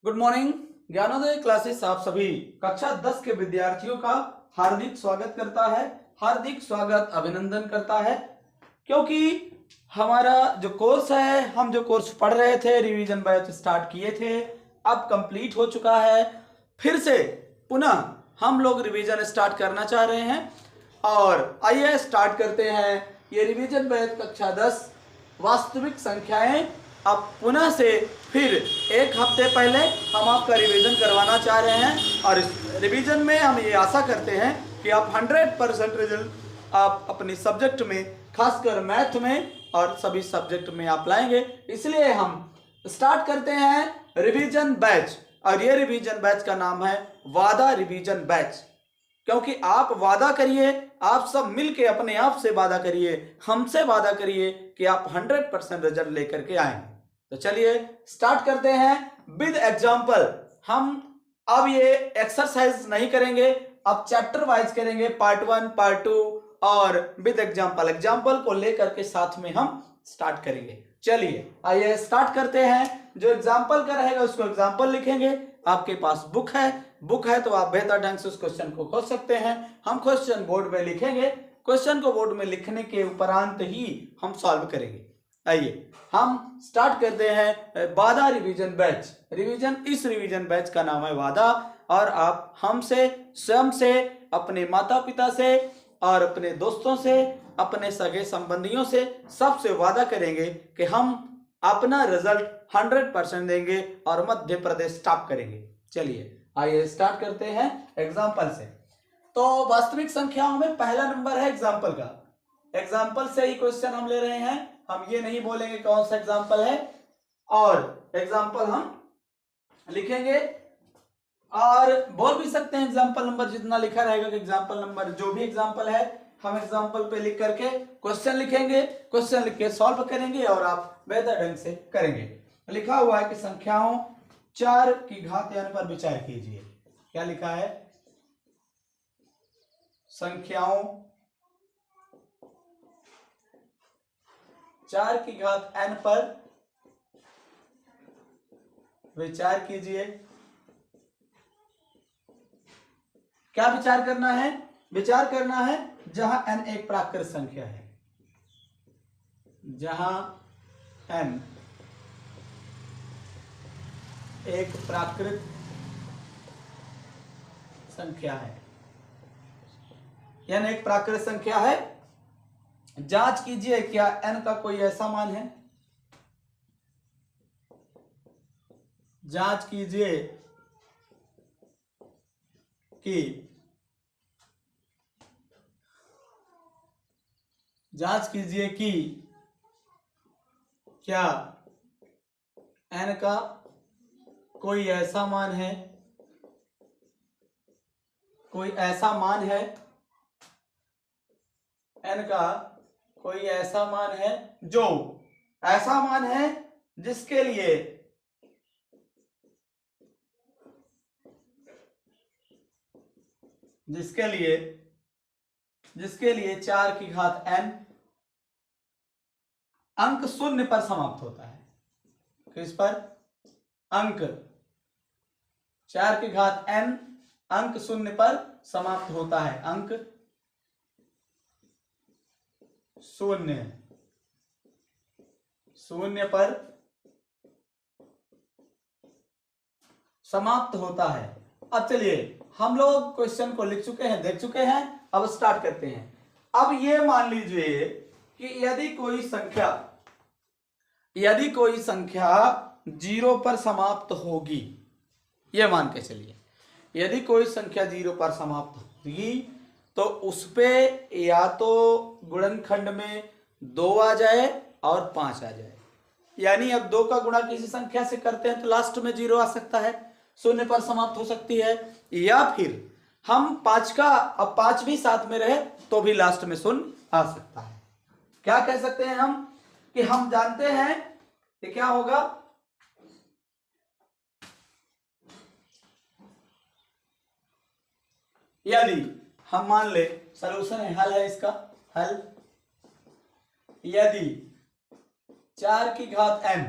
Good morning. Gyanodaya classes आप सभी कक्षा 10 के विद्यार्थियों का हार्दिक स्वागत करता है, हार्दिक स्वागत अभिनंदन करता है। क्योंकि हमारा जो कोर्स है, हम जो कोर्स पढ़ रहे थे, रिवीजन बैच स्टार्ट किए थे, अब कंप्लीट हो चुका है। फिर से पुनः हम लोग रिवीजन स्टार्ट करना चाह रहे हैं और आइए स्टार्ट करते हैं ये रिवीजन बैच कक्षा 10 वास्तविक संख्याएं। अब पुनः से फिर एक हफ्ते पहले हम आपका रिवीजन करवाना चाह रहे हैं और इस रिवीजन में हम ये आशा करते हैं कि आप 100% रिजल्ट आप अपने सब्जेक्ट में, खासकर मैथ में और सभी सब्जेक्ट में आप लाएंगे। इसलिए हम स्टार्ट करते हैं रिवीजन बैच और ये रिवीजन बैच का नाम है वादा रिवीजन बैच। क्योंकि आप वादा करिए, आप सब मिलके अपने आप से वादा करिए, हमसे वादा करिए कि आप 100% रिजल्ट लेकर के आएंगे। तो चलिए स्टार्ट करते हैं विद एग्जाम्पल। हम अब ये एक्सरसाइज नहीं करेंगे, अब चैप्टर वाइज करेंगे, पार्ट 1, पार्ट 2 और विद एग्जाम्पल। एग्जाम्पल को लेकर के साथ में हम स्टार्ट करेंगे। चलिए आइए स्टार्ट करते हैं। जो एग्जाम्पल का रहेगा उसको एग्जाम्पल लिखेंगे। आपके पास बुक है तो आप बेहतर ढंग से उस क्वेश्चन को खोज सकते हैं। हम क्वेश्चन बोर्ड में लिखेंगे, क्वेश्चन को बोर्ड में लिखने के उपरांत ही हम सॉल्व करेंगे। आइए हम स्टार्ट करते हैं वादा रिवीजन बैच। इस रिवीजन बैच का नाम है वादा और आप हमसे, स्वयं से, अपने माता पिता से और अपने दोस्तों से, अपने सगे संबंधियों से, सबसे वादा करेंगे कि हम अपना रिजल्ट 100% देंगे और मध्य प्रदेश टॉप करेंगे। चलिए आइए स्टार्ट करते हैं एग्जाम्पल से। तो वास्तविक संख्याओं में पहला नंबर है एग्जाम्पल का। एग्जाम्पल से ही क्वेश्चन हम ले रहे हैं, हम ये नहीं बोलेंगे कौन सा एग्जाम्पल है, और एग्जाम्पल हम लिखेंगे और बोल भी सकते हैं एग्जाम्पल नंबर जितना लिखा रहेगा कि एग्जाम्पल नंबर जो भी एग्जाम्पल है हम एग्जाम्पल पे लिख करके क्वेश्चन लिखेंगे, क्वेश्चन लिख के सॉल्व करेंगे और आप बेहतर ढंग से करेंगे। लिखा हुआ है कि संख्याओं 4 की घात n पर विचार कीजिए। क्या लिखा है? संख्याओं 4 की घात n पर विचार कीजिए। क्या विचार करना है? विचार करना है जहां n एक प्राकृत संख्या है, जहां n एक प्राकृत संख्या है, n एक प्राकृत संख्या है। जांच कीजिए क्या n का कोई ऐसा मान है, जांच कीजिए कि क्या n का कोई ऐसा मान है, कोई ऐसा मान है, n का कोई ऐसा मान है जो ऐसा मान है जिसके लिए 4 की घात n अंक 0 पर समाप्त होता है। किस पर? अंक 4 की घात n अंक 0 पर समाप्त होता है। अंक 0 पर समाप्त होता है। अब चलिए हम लोग क्वेश्चन को लिख चुके हैं, देख चुके हैं, अब स्टार्ट करते हैं। अब ये मान लीजिए कि यदि कोई संख्या 0 पर समाप्त होगी, ये मान के चलिए, यदि कोई संख्या 0 पर समाप्त होगी तो उसपे या तो गुणनखंड में 2 आ जाए और 5 आ जाए। यानी अब 2 का गुणा किसी संख्या से करते हैं तो लास्ट में 0 आ सकता है, 0 पर समाप्त हो सकती है, या फिर हम 5 का, अब 5 भी साथ में रहे तो भी लास्ट में 0 आ सकता है। क्या कह सकते हैं हम कि हम जानते हैं कि क्या होगा, यदि हम मान ले सलूशन है, हल है इसका, हल यदि 4 की घात n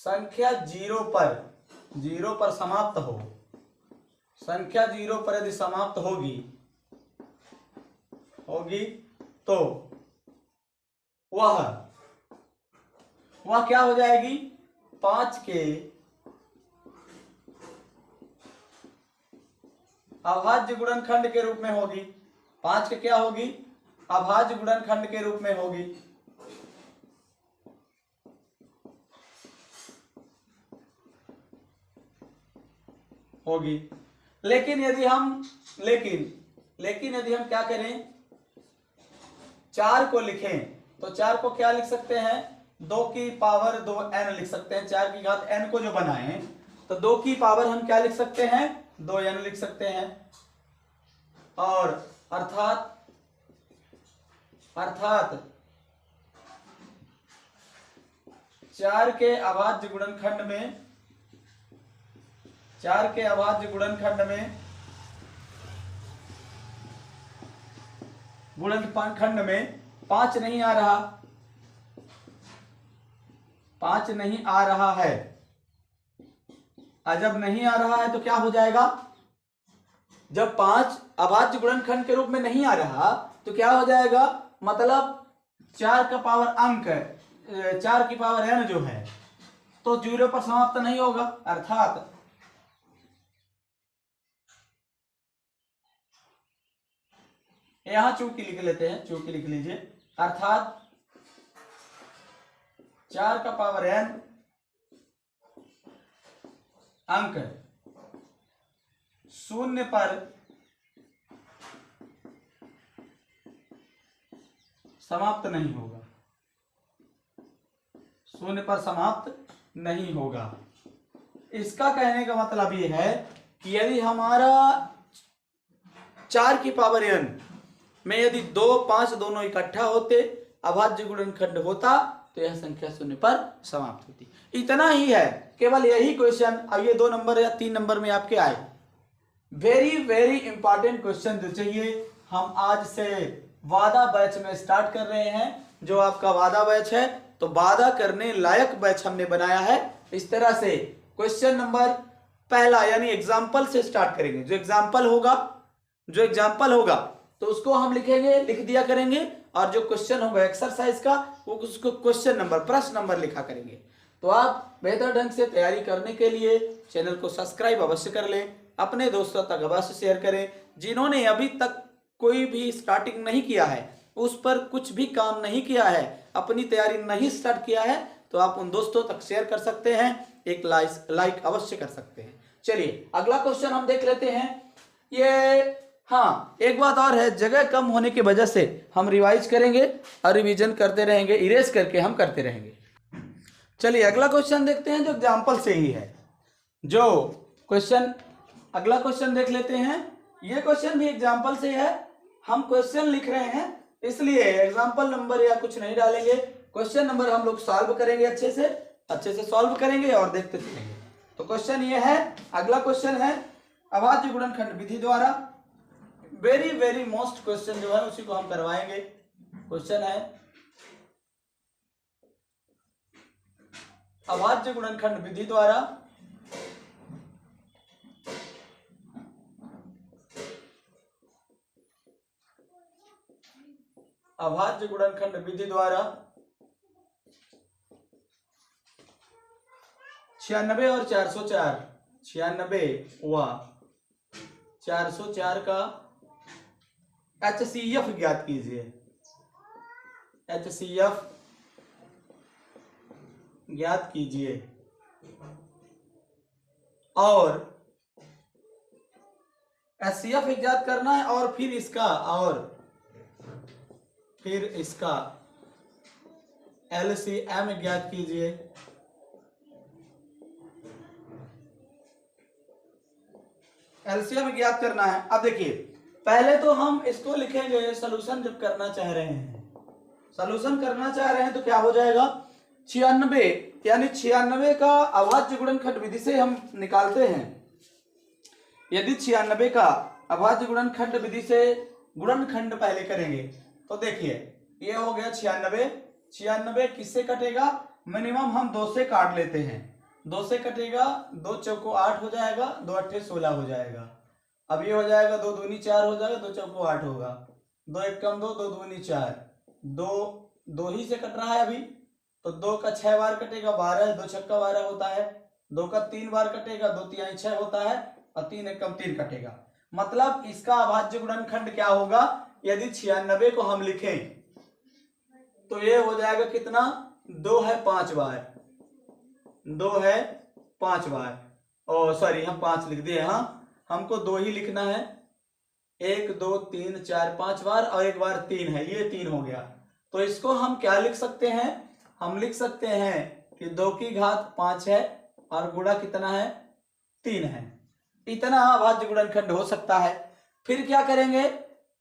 संख्या जीरो पर समाप्त हो, संख्या जीरो पर यदि समाप्त होगी तो वह क्या हो जाएगी, 5 के अभाज्य गुणनखंड के रूप में होगी। 5 के क्या होगी, अभाज्य गुणनखंड के रूप में होगी। लेकिन यदि हम क्या करें, 4 को लिखें तो 4 को क्या लिख सकते हैं, 2 की पावर 2n लिख सकते हैं। 4 की घात n को जो बनाएं तो 2 की पावर हम क्या लिख सकते हैं, 2n लिख सकते हैं। और अर्थात 4 के अभाज्य गुणनखंड में 5 नहीं आ रहा, 5 नहीं आ रहा है। जब नहीं आ रहा है तो क्या हो जाएगा, जब 5 अभाज्य गुणनखंड के रूप में नहीं आ रहा तो क्या हो जाएगा, मतलब 4 का पावर अंक, 4 की पावर n जो है तो 0 पर समाप्त नहीं होगा। अर्थात यहां चूंकि लिख लेते हैं, चूंकि लिख लीजिए। अर्थात 4 का पावर n अंक 0 पर समाप्त नहीं होगा, 0 पर समाप्त नहीं होगा। इसका कहने का मतलब ये है कि यदि हमारा 4 की पावर n में यदि 2, 5 दोनों इकट्ठा होते, अभाज्य गुणनखंड होता तो यह संख्या 0 पर समाप्त होती। इतना ही है, केवल यही क्वेश्चन। अब ये 2 नंबर या 3 नंबर में आपके आए। वेरी वेरी इंपॉर्टेंट क्वेश्चन जो चाहिए, हम आज से वादा बैच में स्टार्ट कर रहे हैं। जो आपका वादा बैच है तो वादा करने लायक बैच हमने बनाया है। इस तरह से क्वेश्चन नंबर पहला यानी एग्जाम्पल से स्टार्ट करेंगे। जो एग्जाम्पल होगा तो उसको हम लिख दिया करेंगे, और जो क्वेश्चन होगा एक्सरसाइज का वो उसको क्वेश्चन नंबर, प्रश्न नंबर लिखा करेंगे। तो आप बेहतर ढंग से तैयारी करने के लिए चैनल को सब्सक्राइब अवश्य कर लें, अपने दोस्तों तक अवश्य शेयर करें। जिन्होंने अभी तक कोई भी स्टार्टिंग नहीं किया है, उस पर कुछ भी काम नहीं किया है, अपनी तैयारी नहीं स्टार्ट किया है, तो आप उन दोस्तों तक शेयर कर सकते हैं, एक लाइक अवश्य कर सकते हैं। चलिए अगला क्वेश्चन हम देख लेते हैं। ये हाँ, एक बात और है, जगह कम होने की वजह से हम रिवाइज करेंगे और रिवीजन करते रहेंगे, इरेज करके हम करते रहेंगे। चलिए अगला क्वेश्चन देखते हैं, जो एग्जाम्पल से ही है। जो क्वेश्चन अगला क्वेश्चन देख लेते हैं। ये क्वेश्चन भी एग्जाम्पल से है। हम क्वेश्चन लिख रहे हैं इसलिए एग्जाम्पल नंबर या कुछ नहीं डालेंगे। क्वेश्चन नंबर हम लोग सॉल्व करेंगे, अच्छे से सॉल्व करेंगे और देखते चलेंगे। तो क्वेश्चन ये है, अगला क्वेश्चन है अभाज्य गुणनखंड विधि द्वारा। वेरी वेरी मोस्ट क्वेश्चन जो है उसी को हम करवाएंगे। क्वेश्चन है अभाज्य गुणनखंड विधि द्वारा अभाज्य गुणनखंड विधि द्वारा 96 और 404, 96 व 404 का HCF ज्ञात कीजिए। HCF ज्ञात कीजिए और HCF ज्ञात करना है, और फिर इसका LCM ज्ञात कीजिए। LCM ज्ञात करना है। अब देखिए, पहले तो हम इसको लिखेंगे सॉल्यूशन जब करना चाह रहे हैं तो क्या हो जाएगा, 96 यानी 96 का अभाज्य गुणनखंड विधि से हम निकालते हैं। यदि 96 का अभाज्य गुणनखंड विधि से गुणनखंड पहले करेंगे तो देखिए ये हो गया 96 किससे कटेगा, मिनिमम हम 2 से काट लेते हैं। 2 से कटेगा, 2 चौको 8 हो जाएगा, 2 अट्ठे 16 हो जाएगा। अब ये हो जाएगा 2 दूनी 4 हो जाएगा, 2 चौको 8 होगा, 2 एक कम 2, 2 दूनी 4, 2 ही से कट रहा है अभी, तो 2 का 6 बार कटेगा 12, 2 छक्का 12 होता है, 2 का 3 बार कटेगा, 2 तिहाई 6 होता है, और 3 एक कम 3 कटेगा। मतलब इसका अभाज्य गुणनखंड क्या होगा, यदि 96 को हम लिखें तो ये हो जाएगा कितना, 2 है 5 बार, 2 है 5 बार, ओ सॉरी हम 5 लिख दिए, हाँ हमको 2 ही लिखना है, 1 2 3 4 5 बार, और एक बार 3 है, ये 3 हो गया। तो इसको हम क्या लिख सकते हैं, हम लिख सकते हैं कि 2 की घात 5 है और गुणा कितना है, 3 है। इतना अभाज्य गुणनखंड हो सकता है। फिर क्या करेंगे,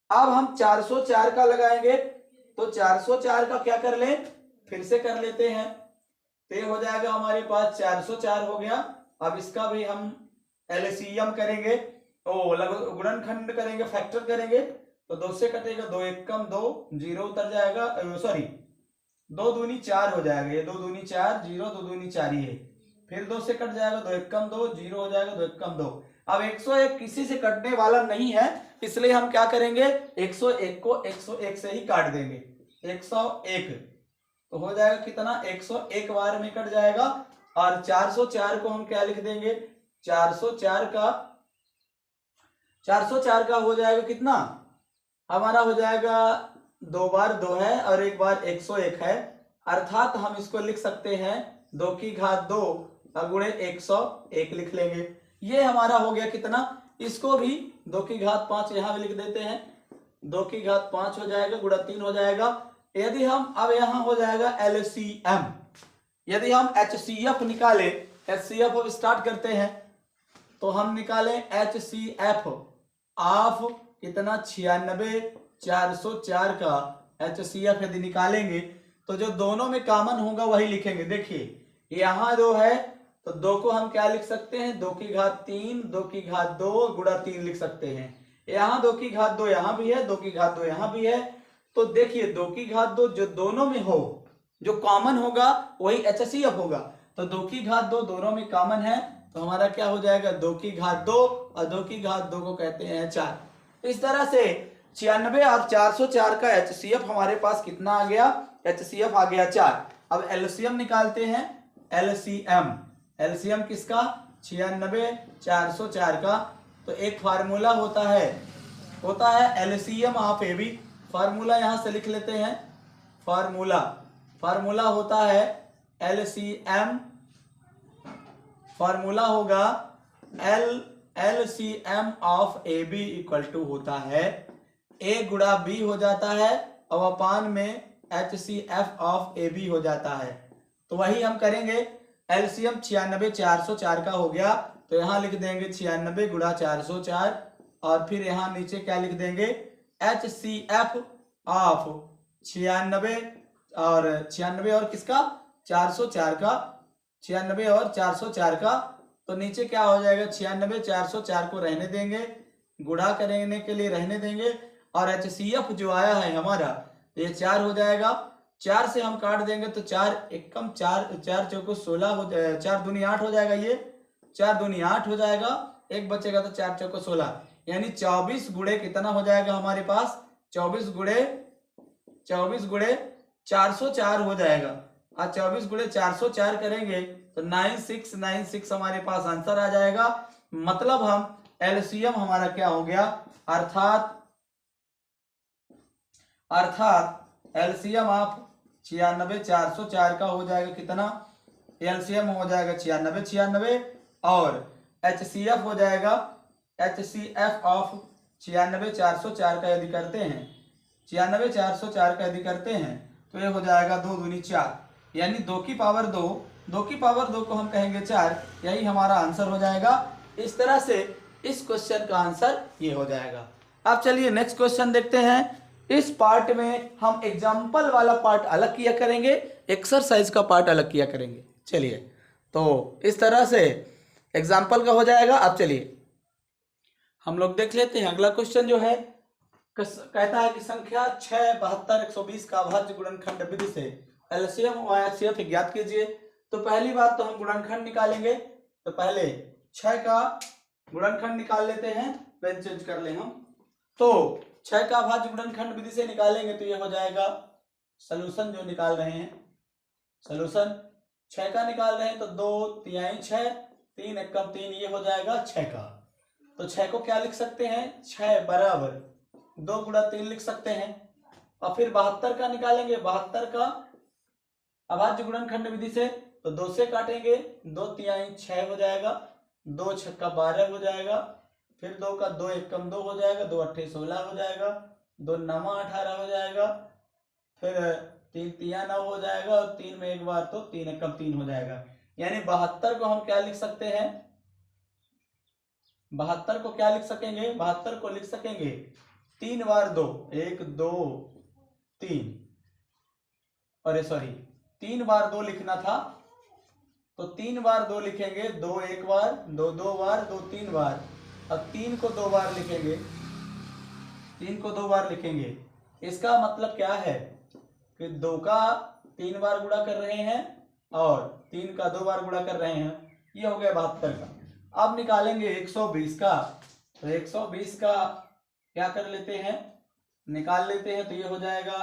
अब हम 404 का लगाएंगे, तो 404 का क्या कर ले, फिर से कर लेते हैं, तो ये हो जाएगा हमारे पास 404 हो गया। अब इसका भी हम एलसीएम करेंगे, गुणनखंड करेंगे, फैक्टर करेंगे, तो 2 से कटेगा, 2 एक कम 2, 0 उतर जाएगा, सॉरी 2 दूनी 4 हो जाएगा, ये 2 दूनी 4, 0 2 दूनी 4 ही है, फिर 2 से कट जाएगा, 2 एक कम 2, 0 हो जाएगा, 2 एक कम 2। अब 101 किसी से कटने वाला नहीं है, इसलिए हम क्या करेंगे, 101 को 101 से ही काट देंगे, 101 तो हो जाएगा कितना, 101 बार में कट जाएगा। और 404 को हम क्या लिख देंगे, 404 का हो जाएगा कितना, हमारा हो जाएगा 2 बार 2 है और एक बार 101 है, अर्थात हम इसको लिख सकते हैं 2 की घात 2 गुणे 101 लिख लेंगे। ये हमारा हो गया कितना, इसको भी 2 की घात 5 यहां भी लिख देते हैं, 2 की घात 5 हो जाएगा, गुणा 3 हो जाएगा। यदि हम अब यहां हो जाएगा एलसीएम, यदि हम एचसीएफ निकाले, एचसीएफ अब स्टार्ट करते हैं, तो हम निकालें एचसीएफ ऑफ कितना, 96 404 का एचसीएफ यदि निकालेंगे तो जो दोनों में कॉमन होगा वही लिखेंगे। देखिए यहां 2 है, तो 2 को हम क्या लिख सकते हैं, 2 की घात 3, 2 की घात 2 गुणा 3 लिख सकते हैं। यहाँ 2 की घात 2 यहाँ भी है, 2 की घात 2 यहाँ भी है, तो देखिए 2 की घात 2 जो दोनों में हो, जो कॉमन होगा वही एचसीएफ होगा, तो 2 की घात 2 दोनों में कॉमन है, तो हमारा क्या हो जाएगा, 2 की घात 2, और 2 की घात 2 को कहते हैं 4। इस तरह से 96 और 404 का एचसीएफ हमारे पास कितना आ गया, एचसीएफ आ गया 4। अब एलसीएम निकालते हैं, एलसीएम किसका, 96 404 का, तो एक फार्मूला होता है एलसीएम ऑफ एबी, फार्मूला यहां से लिख लेते हैं, फार्मूला होता है एलसीएम, फार्मूला होगा LCM of A B equal to होता है ए गुणा बी हो जाता है, और अपान में एचसीएफ ऑफ ए बी हो जाता है। तो वही हम करेंगे, एलसीएम 96 404 का हो गया, तो यहां लिख देंगे 96 गुणा 404, और फिर यहां नीचे क्या लिख देंगे, एचसीएफ ऑफ 96 और किसका, 404 का, 96 और 404 का, तो नीचे क्या हो जाएगा, 96 404 को रहने देंगे, गुणा करने के लिए रहने देंगे, और एचसीएफ जो आया है हमारा ये 4 हो जाएगा, 4 से हम काट देंगे तो 4 एक कम 4 चौको 16 हो जाएगा, 4 दूनी 8 हो जाएगा, ये 4 दूनी 8 हो जाएगा, एक बचेगा तो 4 चौको 16, यानी 24 गुणे कितना हो जाएगा हमारे पास, 24 गुणे 404 हो जाएगा, और 24 गुणे 404 करेंगे तो 9696 हमारे पास आंसर आ जाएगा। मतलब हम एलसीएम हमारा क्या हो गया, अर्थात एलसीएम ऑफ 96 404 का हो जाएगा कितना, एलसीएम हो जाएगा 96 और एचसीएफ हो जाएगा, एचसीएफ ऑफ 96 404 का यदि करते हैं, 96 404 का यदि करते हैं तो ये हो जाएगा 2 दूनी 4, यानी 2 की पावर 2 को हम कहेंगे 4, यही हमारा आंसर हो जाएगा। इस तरह से इस क्वेश्चन का आंसर ये हो जाएगा। अब चलिए नेक्स्ट क्वेश्चन देखते हैं। इस पार्ट में हम एग्जाम्पल वाला पार्ट अलग किया करेंगे, एक्सरसाइज का पार्ट अलग किया करेंगे। चलिए तो इस तरह से एग्जाम्पल का हो जाएगा। अब चलिए हम लोग देख लेते हैं अगला क्वेश्चन जो है, कहता है कि संख्या 6, 72, 120 का अभाज्य गुणनखंड विधि से एलसीएम और एचसीएफ ज्ञात कीजिए। तो पहली बात तो हम गुणनखंड निकालेंगे। तो पहले 6 का गुणनखंड निकाल लेते हैं, पेन चेंज कर ले हम। तो 6 का अभाज्य गुणनखंड विधि से निकालेंगे तो ये हो जाएगा सॉल्यूशन जो निकाल रहे हैं, सॉल्यूशन 6 का निकाल रहे हैं तो 2 तिहाई 6, 3 एकम 3, ये हो जाएगा 6 का। तो 6 को क्या लिख सकते हैं, 6 बराबर 2 गुणा 3 लिख सकते हैं। और फिर 72 का निकालेंगे, 72 का अभाज्य गुणनखंड विधि से तो 2 से काटेंगे, 2 तिहाई 6 हो जाएगा, 2 छक्का 12 हो जाएगा, फिर 2 का 2 एकम 2 हो जाएगा, 2 अट्ठे 16 हो जाएगा, 2 नमा 18 हो जाएगा, फिर 3 तिया 9 हो जाएगा, और 3 में एक बार तो 3 एकम 3 हो जाएगा। यानी 72 को हम क्या लिख सकते हैं, 72 को क्या लिख सकेंगे, 72 को लिख सकेंगे 3 बार 2, 1 2 3, अरे सॉरी 3 बार 2 लिखना था, तो 3 बार 2 लिखेंगे, 2 एक बार, 2 2 बार, 2 3 बार। अब 3 को 2 बार लिखेंगे, 3 को 2 बार लिखेंगे। इसका मतलब क्या है कि 2 का 3 बार गुणा कर रहे हैं और 3 का 2 बार गुणा कर रहे हैं। ये हो गया 72 का। अब निकालेंगे 120 का। तो 120 का क्या कर लेते हैं, निकाल लेते हैं। तो ये हो जाएगा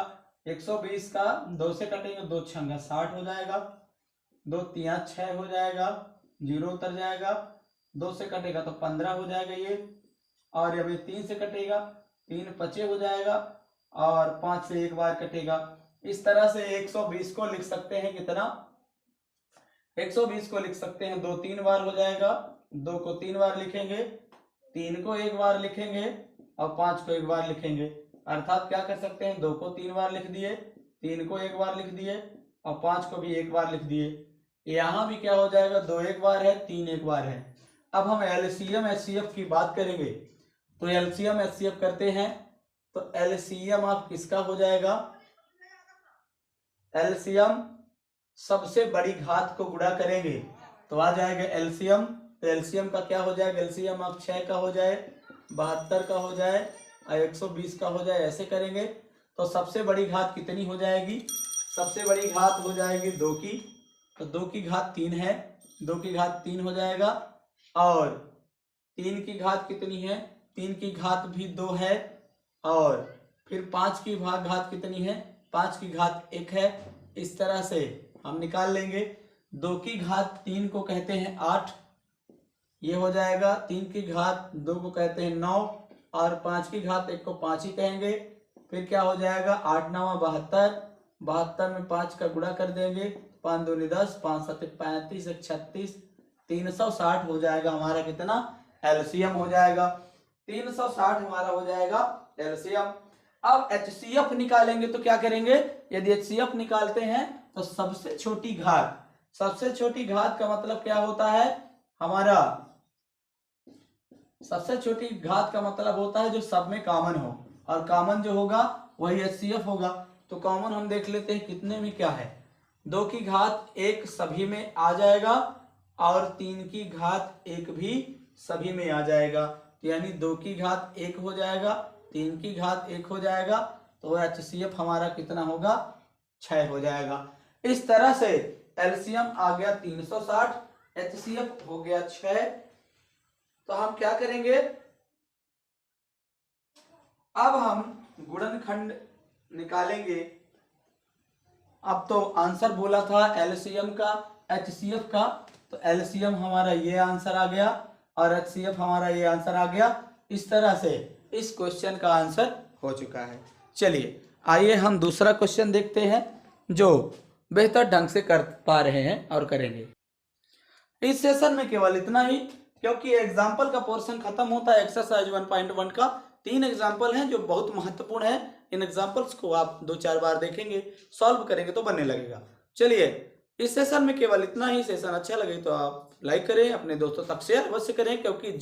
120 का 2 से कटेंगे, 2 छंगा 60 हो जाएगा, 2 तिया 6 हो जाएगा, 0 उतर जाएगा, 2 से कटेगा तो 15 हो जाएगा ये, और अभी 3 से कटेगा, 3 25 हो जाएगा, और 5 से एक बार कटेगा। इस तरह से 120 को लिख सकते हैं कितना, 120 को लिख सकते हैं 2 3 बार हो जाएगा, 2 को 3 बार लिखेंगे, 3 को एक बार लिखेंगे, और 5 को एक बार लिखेंगे। अर्थात क्या कर सकते हैं, 2 को 3 बार लिख दिए, 3 को एक बार लिख दिए, और 5 को भी एक बार लिख दिए। यहाँ भी क्या हो जाएगा, 2 एक बार है, 3 एक बार है। अब हम एलसीएम एचसीएफ की बात करेंगे। तो एलसीएम एचसीएफ करते हैं। तो एलसीएम आप किसका हो जाएगा, एलसीएम सबसे बड़ी घात को गुणा करेंगे तो आ जाएगा एलसीएम। तो एलसीएम का क्या हो जाएगा, एलसीएम आप 6 का हो जाए, 72 का हो जाए, और 120 का हो जाए, ऐसे करेंगे। तो सबसे बड़ी घात कितनी हो जाएगी, सबसे बड़ी घात हो जाएगी 2 की। तो 2 की घात 3 है, 2 की घात 3 हो जाएगा, और 3 की घात कितनी है, 3 की घात भी 2 है, और फिर 5 की घात कितनी है, 5 की घात 1 है। इस तरह से हम निकाल लेंगे। 2 की घात 3 को कहते हैं 8, ये हो जाएगा। 3 की घात 2 को कहते हैं 9, और 5 की घात 1 को 5 ही कहेंगे। फिर क्या हो जाएगा, 8 9 72, 72 में 5 का गुणा कर देंगे, 5 2 10, 5 7 35, 1 36, 360 हो जाएगा हमारा कितना, एलसीएम हो जाएगा। 360 हमारा हो जाएगा एलसीएम। अब एचसीएफ निकालेंगे तो क्या करेंगे, यदि एचसीएफ निकालते हैं तो सबसे छोटी घात, सबसे छोटी घात का मतलब क्या होता है हमारा, सबसे छोटी घात का मतलब होता है जो सब में कॉमन हो, और कॉमन जो होगा वही एचसीएफ होगा। तो कॉमन हम देख लेते हैं कितने में क्या है, 2 की घात 1 सभी में आ जाएगा, और 3 की घात 1 भी सभी में आ जाएगा। यानी 2 की घात 1 हो जाएगा, 3 की घात 1 हो जाएगा, तो एचसीएफ हमारा कितना होगा, 6 हो जाएगा। इस तरह से एलसीएम आ गया 360, एचसीएफ हो गया 6। तो हम क्या करेंगे, अब हम गुणनखंड निकालेंगे। अब तो आंसर बोला था एलसीएम का एचसीएफ का, तो एलसीएम हमारा ये आंसर आ गया, और एचसीएफ हमारा ये आंसर आ गया। इस तरह से इस क्वेश्चन का आंसर हो चुका है। चलिए आइए हम दूसरा क्वेश्चन देखते हैं जो बेहतर ढंग से कर पा रहे हैं और करेंगे। इस सेशन में केवल इतना ही, क्योंकि एग्जाम्पल का पोर्शन खत्म होता है। एक्सरसाइज 1.1 का 3 एग्जाम्पल हैं जो बहुत महत्वपूर्ण है। इन एग्जाम्पल्स को आप 2-4 बार देखेंगे, सॉल्व करेंगे तो बनने लगेगा। चलिए इस सेशन में केवल इतना ही। सेशन अच्छा लगे तो आप लाइक करें, अपने दोस्तों तक शेयर अवश्य करें, क्योंकि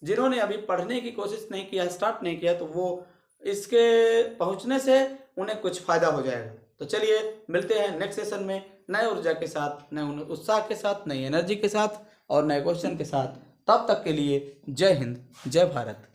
जिन्होंने अभी पढ़ने की कोशिश नहीं किया, स्टार्ट नहीं किया, तो वो इसके पहुंचने से उन्हें कुछ फायदा हो जाएगा। तो चलिए मिलते हैं नेक्स्ट सेशन में नए ऊर्जा के साथ, नए उत्साह के साथ, नई एनर्जी के साथ और नए क्वेश्चन के साथ। तब तक के लिए जय हिंद, जय भारत।